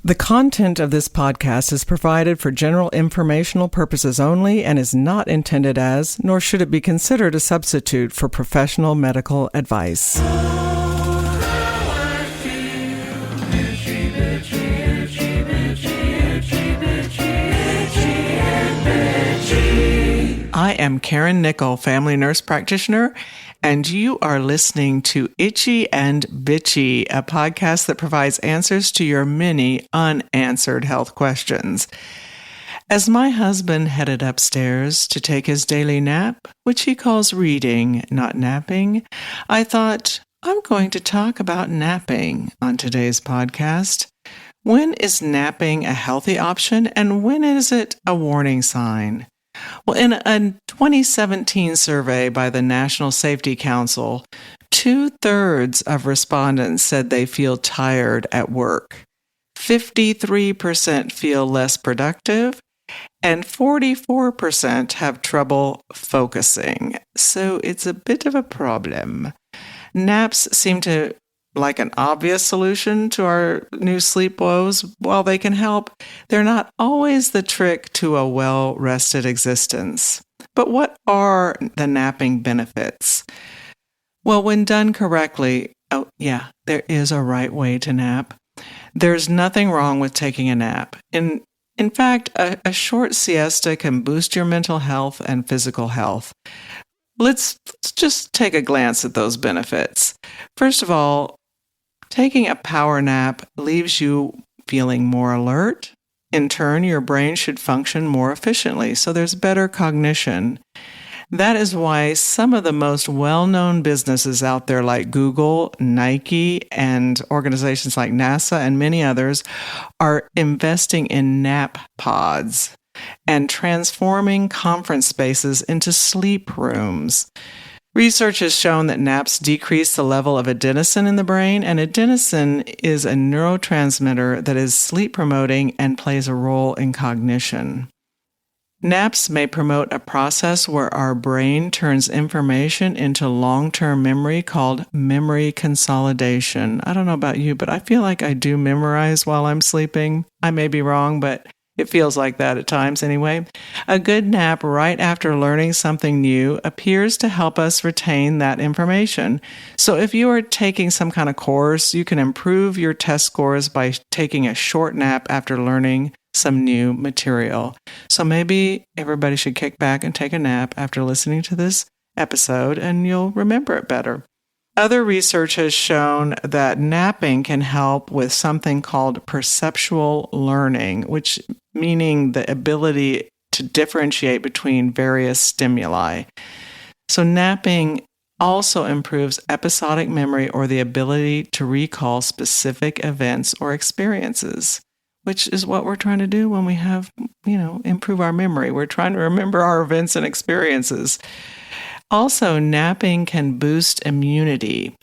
The content of this podcast is provided for general informational purposes only and is not intended as, nor should it be considered a substitute for professional medical advice. I am Karen Nickel, family nurse practitioner, and you are listening to Itchy and Bitchy, a podcast that provides answers to your many unanswered health questions. As my husband headed upstairs to take his daily nap, which he calls reading, not napping, I thought, I'm going to talk about napping on today's podcast. When is napping a healthy option, and when is it a warning sign? Well, in a 2017 survey by the National Safety Council, 2/3 of respondents said they feel tired at work. 53% feel less productive, and 44% have trouble focusing. So it's a bit of a problem. Naps seem to like an obvious solution to our new sleep woes. While they can help, they're not always the trick to a well-rested existence. But what are the napping benefits? Well, when done correctly, there is a right way to nap. There's nothing wrong with taking a nap. In fact, a short siesta can boost your mental health and physical health. Let's just take a glance at those benefits. First of all, taking a power nap leaves you feeling more alert. In turn, your brain should function more efficiently, so there's better cognition. That is why some of the most well-known businesses out there like Google, Nike, and organizations like NASA and many others are investing in nap pods and transforming conference spaces into sleep rooms. Research has shown that naps decrease the level of adenosine in the brain, and adenosine is a neurotransmitter that is sleep-promoting and plays a role in cognition. Naps may promote a process where our brain turns information into long-term memory called memory consolidation. I don't know about you, but I feel like I do memorize while I'm sleeping. I may be wrong, but it feels like that at times anyway. A good nap right after learning something new appears to help us retain that information. So if you are taking some kind of course, you can improve your test scores by taking a short nap after learning some new material. So maybe everybody should kick back and take a nap after listening to this episode, and you'll remember it better. Other research has shown that napping can help with something called perceptual learning, which meaning the ability to differentiate between various stimuli. So napping also improves episodic memory or the ability to recall specific events or experiences, which is what we're trying to do when we have, improve our memory. We're trying to remember our events and experiences. Also, napping can boost immunity.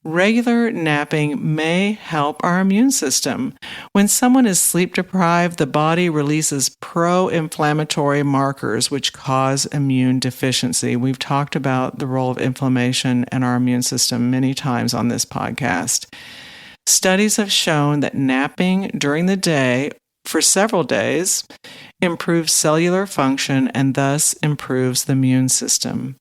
Regular napping may help our immune system. When someone is sleep deprived, the body releases pro-inflammatory markers which cause immune deficiency. We've talked about the role of inflammation in our immune system many times on this podcast. Studies have shown that napping during the day for several days improves cellular function and thus improves the immune system.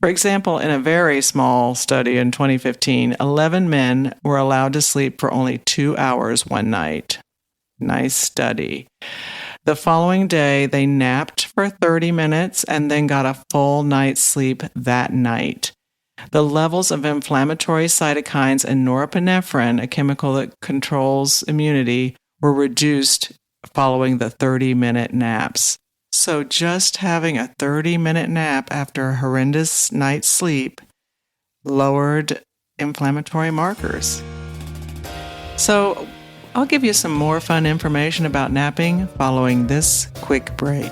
For example, in a very small study in 2015, 11 men were allowed to sleep for only 2 hours one night. Nice study. The following day, they napped for 30 minutes and then got a full night's sleep that night. The levels of inflammatory cytokines and norepinephrine, a chemical that controls immunity, were reduced following the 30-minute naps. So just having a 30-minute nap after a horrendous night's sleep lowered inflammatory markers. So I'll give you some more fun information about napping following this quick break.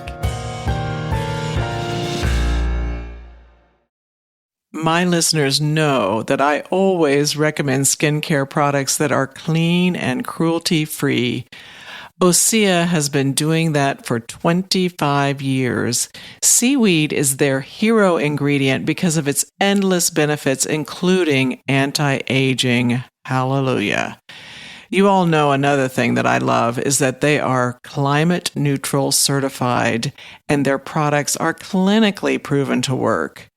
My listeners know that I always recommend skincare products that are clean and cruelty-free. Osea has been doing that for 25 years. Seaweed is their hero ingredient because of its endless benefits, including anti-aging. Hallelujah. You all know another thing that I love is that they are climate neutral certified and their products are clinically proven to work.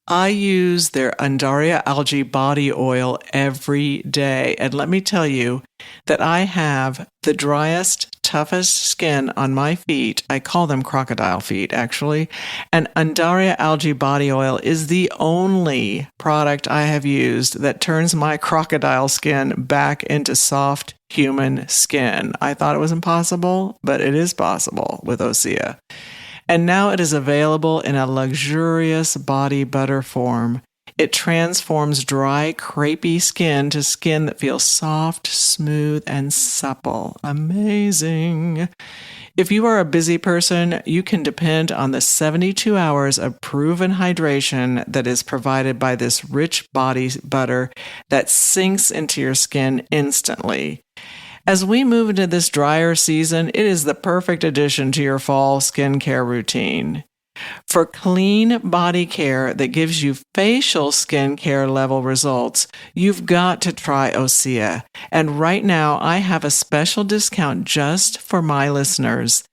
I use their Undaria algae body oil every day. And let me tell you that I have the driest, toughest skin on my feet. I call them crocodile feet, actually. And Undaria algae body oil is the only product I have used that turns my crocodile skin back into soft human skin. I thought it was impossible, but it is possible with Osea. And now it is available in a luxurious body butter form. It transforms dry, crepey skin to skin that feels soft, smooth, and supple. Amazing. If you are a busy person, you can depend on the 72 hours of proven hydration that is provided by this rich body butter that sinks into your skin instantly. As we move into this drier season, it is the perfect addition to your fall skincare routine. For clean body care that gives you facial skincare level results, you've got to try Osea. And right now, I have a special discount just for my listeners.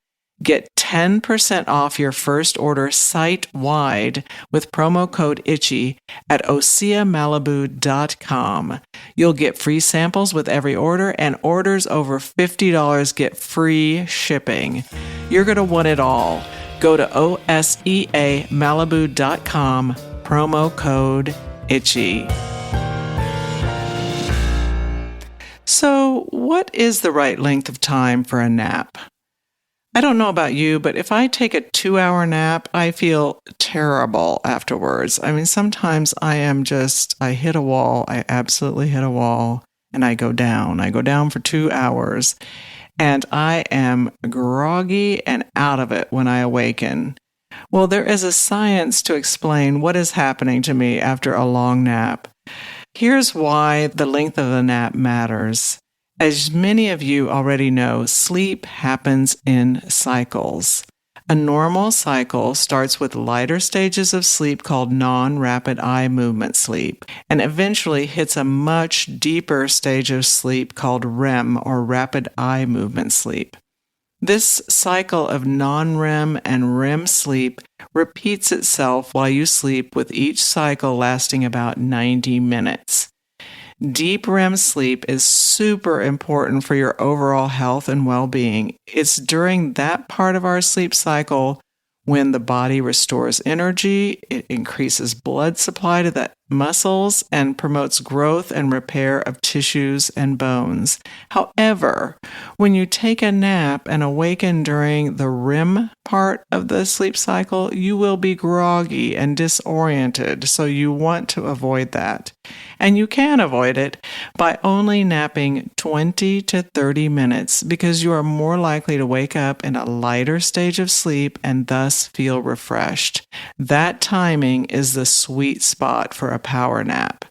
Get 10% off your first order site-wide with promo code ITCHY at OseaMalibu.com. You'll get free samples with every order, and orders over $50 get free shipping. You're going to want it all. Go to OSEAMalibu.com, promo code ITCHY. So, what is the right length of time for a nap? I don't know about you, but if I take a 2-hour nap, I feel terrible afterwards. I mean, sometimes I hit a wall. I absolutely hit a wall and I go down. I go down for 2 hours and I am groggy and out of it when I awaken. Well, there is a science to explain what is happening to me after a long nap. Here's why the length of the nap matters. As many of you already know, sleep happens in cycles. A normal cycle starts with lighter stages of sleep called non-rapid eye movement sleep, and eventually hits a much deeper stage of sleep called REM, or rapid eye movement sleep. This cycle of non-REM and REM sleep repeats itself while you sleep, with each cycle lasting about 90 minutes. Deep REM sleep is super important for your overall health and well-being. It's during that part of our sleep cycle when the body restores energy, it increases blood supply to the muscles, and promotes growth and repair of tissues and bones. However, when you take a nap and awaken during the REM part of the sleep cycle, you will be groggy and disoriented, so you want to avoid that. And you can avoid it by only napping 20 to 30 minutes, because you are more likely to wake up in a lighter stage of sleep and thus feel refreshed. That timing is the sweet spot for a power nap.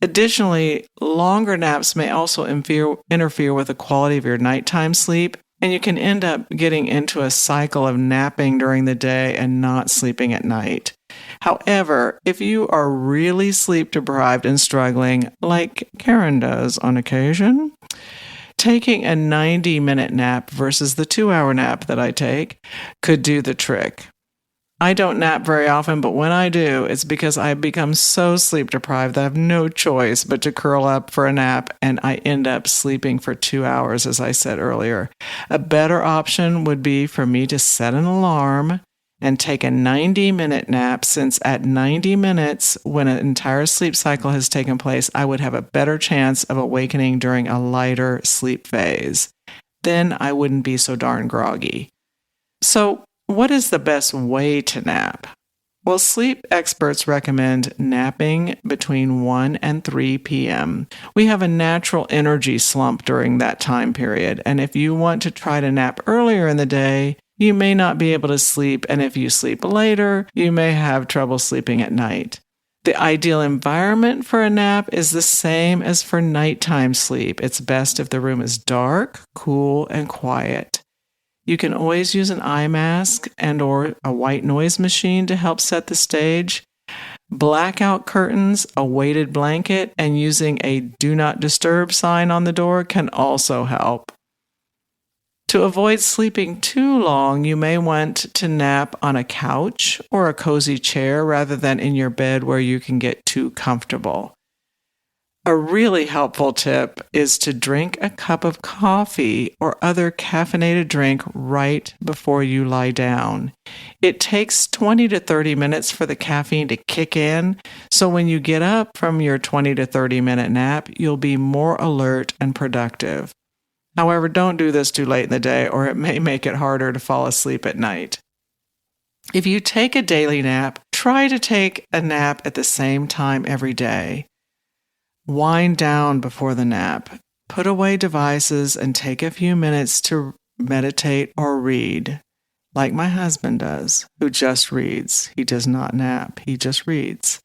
Additionally, longer naps may also interfere with the quality of your nighttime sleep, and you can end up getting into a cycle of napping during the day and not sleeping at night. However, if you are really sleep deprived and struggling, like Karen does on occasion, taking a 90-minute nap versus the 2-hour nap that I take could do the trick. I don't nap very often, but when I do, it's because I become so sleep deprived that I have no choice but to curl up for a nap, and I end up sleeping for 2 hours, as I said earlier. A better option would be for me to set an alarm and take a 90-minute nap, since at 90 minutes, when an entire sleep cycle has taken place, I would have a better chance of awakening during a lighter sleep phase. Then I wouldn't be so darn groggy. So, what is the best way to nap? Well, sleep experts recommend napping between 1 and 3 p.m. We have a natural energy slump during that time period, and if you want to try to nap earlier in the day, you may not be able to sleep, and if you sleep later, you may have trouble sleeping at night. The ideal environment for a nap is the same as for nighttime sleep. It's best if the room is dark, cool, and quiet. You can always use an eye mask and or a white noise machine to help set the stage. Blackout curtains, a weighted blanket, and using a do not disturb sign on the door can also help. To avoid sleeping too long, you may want to nap on a couch or a cozy chair rather than in your bed where you can get too comfortable. A really helpful tip is to drink a cup of coffee or other caffeinated drink right before you lie down. It takes 20 to 30 minutes for the caffeine to kick in, so when you get up from your 20 to 30-minute nap, you'll be more alert and productive. However, don't do this too late in the day or it may make it harder to fall asleep at night. If you take a daily nap, try to take a nap at the same time every day. Wind down before the nap. Put away devices and take a few minutes to meditate or read, like my husband does, who just reads. He does not nap, he just reads.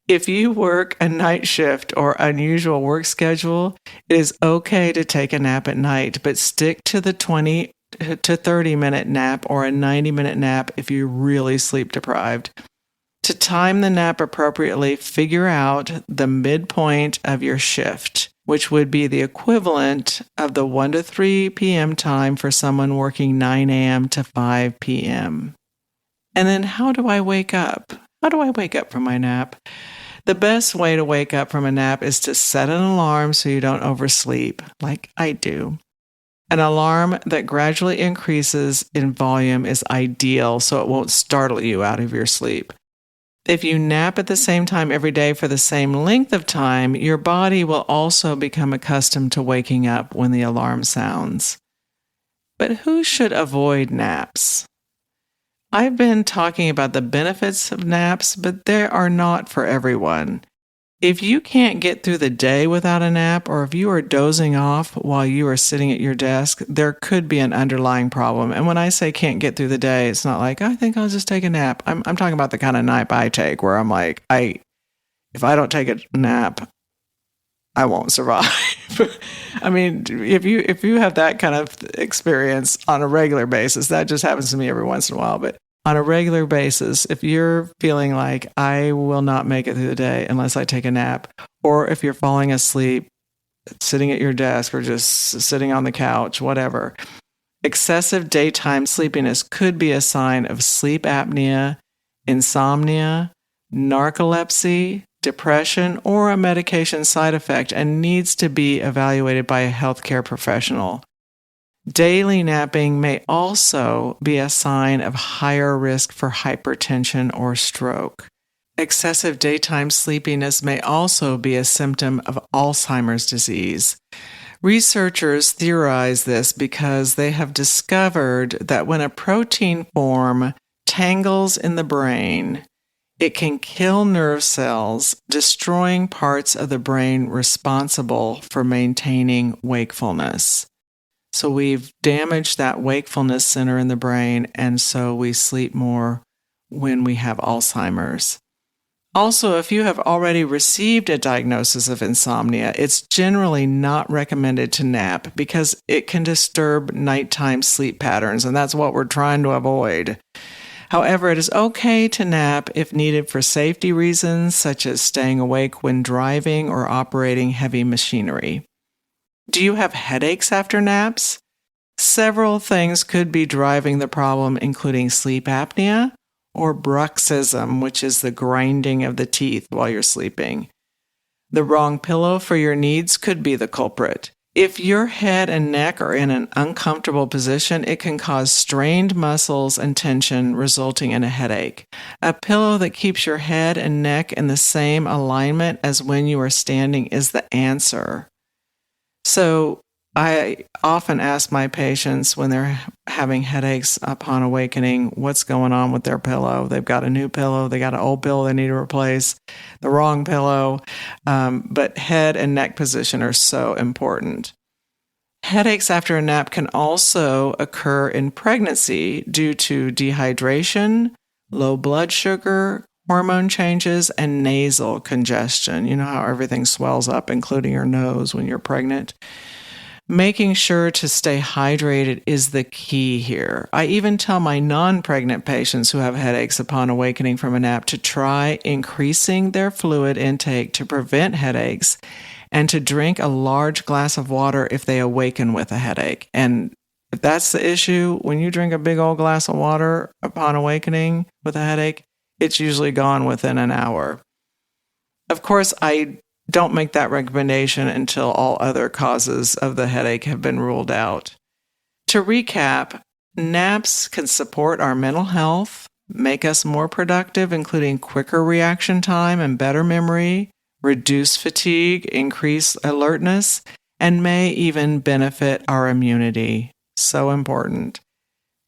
If you work a night shift or unusual work schedule, it is okay to take a nap at night, but stick to the 20 to 30-minute nap or a 90-minute nap if you're really sleep deprived. To time the nap appropriately, figure out the midpoint of your shift, which would be the equivalent of the 1 to 3 p.m. time for someone working 9 a.m. to 5 p.m. And then how do I wake up? How do I wake up from my nap? The best way to wake up from a nap is to set an alarm so you don't oversleep, like I do. An alarm that gradually increases in volume is ideal so it won't startle you out of your sleep. If you nap at the same time every day for the same length of time, your body will also become accustomed to waking up when the alarm sounds. But who should avoid naps? I've been talking about the benefits of naps, but they are not for everyone. If you can't get through the day without a nap, or if you are dozing off while you are sitting at your desk, there could be an underlying problem. And when I say can't get through the day, it's not like, I think I'll just take a nap. I'm talking about the kind of nap I take where I'm like, if I don't take a nap, I won't survive. I mean, if you have that kind of experience on a regular basis, that just happens to me every once in a while, but on a regular basis, if you're feeling like I will not make it through the day unless I take a nap, or if you're falling asleep sitting at your desk or just sitting on the couch, whatever, excessive daytime sleepiness could be a sign of sleep apnea, insomnia, narcolepsy, depression, or a medication side effect and needs to be evaluated by a healthcare professional. Daily napping may also be a sign of higher risk for hypertension or stroke. Excessive daytime sleepiness may also be a symptom of Alzheimer's disease. Researchers theorize this because they have discovered that when a protein form tangles in the brain, it can kill nerve cells, destroying parts of the brain responsible for maintaining wakefulness. So we've damaged that wakefulness center in the brain, and so we sleep more when we have Alzheimer's. Also, if you have already received a diagnosis of insomnia, it's generally not recommended to nap because it can disturb nighttime sleep patterns, and that's what we're trying to avoid. However, it is okay to nap if needed for safety reasons, such as staying awake when driving or operating heavy machinery. Do you have headaches after naps? Several things could be driving the problem, including sleep apnea or bruxism, which is the grinding of the teeth while you're sleeping. The wrong pillow for your needs could be the culprit. If your head and neck are in an uncomfortable position, it can cause strained muscles and tension, resulting in a headache. A pillow that keeps your head and neck in the same alignment as when you are standing is the answer. So I often ask my patients when they're having headaches upon awakening, what's going on with their pillow? They've got a new pillow, they got an old pillow they need to replace, the wrong pillow, but head and neck position are so important. Headaches after a nap can also occur in pregnancy due to dehydration, low blood sugar, hormone changes, and nasal congestion. You know how everything swells up, including your nose when you're pregnant. Making sure to stay hydrated is the key here. I even tell my non-pregnant patients who have headaches upon awakening from a nap to try increasing their fluid intake to prevent headaches and to drink a large glass of water if they awaken with a headache. And if that's the issue, when you drink a big old glass of water upon awakening with a headache, it's usually gone within an hour. Of course, I don't make that recommendation until all other causes of the headache have been ruled out. To recap, naps can support our mental health, make us more productive, including quicker reaction time and better memory, reduce fatigue, increase alertness, and may even benefit our immunity. So important.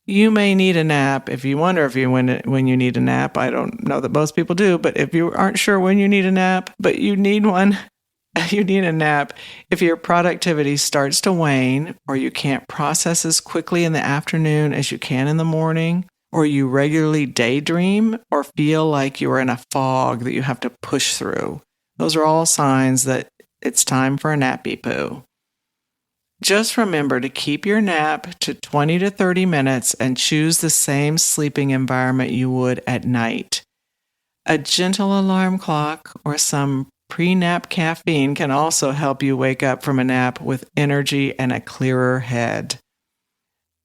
You may need a nap. If you wonder when you need a nap, I don't know that most people do, but if you aren't sure when you need a nap, but you need one, you need a nap if your productivity starts to wane, or you can't process as quickly in the afternoon as you can in the morning, or you regularly daydream or feel like you are in a fog that you have to push through. Those are all signs that it's time for a nappy poo. Just remember to keep your nap to 20 to 30 minutes and choose the same sleeping environment you would at night. A gentle alarm clock or some pre-nap caffeine can also help you wake up from a nap with energy and a clearer head.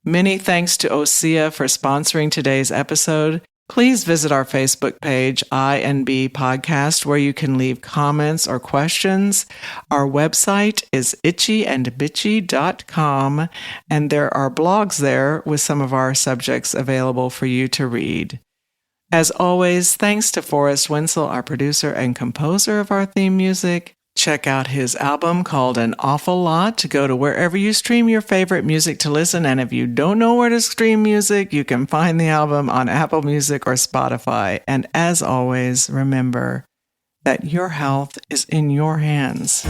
Many thanks to Osea for sponsoring today's episode. Please visit our Facebook page, I&B Podcast, where you can leave comments or questions. Our website is itchyandbitchy.com, and there are blogs there with some of our subjects available for you to read. As always, thanks to Forrest Winsel, our producer and composer of our theme music. Check out his album called An Awful Lot. Go to wherever you stream your favorite music to listen. And if you don't know where to stream music, you can find the album on Apple Music or Spotify. And as always, remember that your health is in your hands.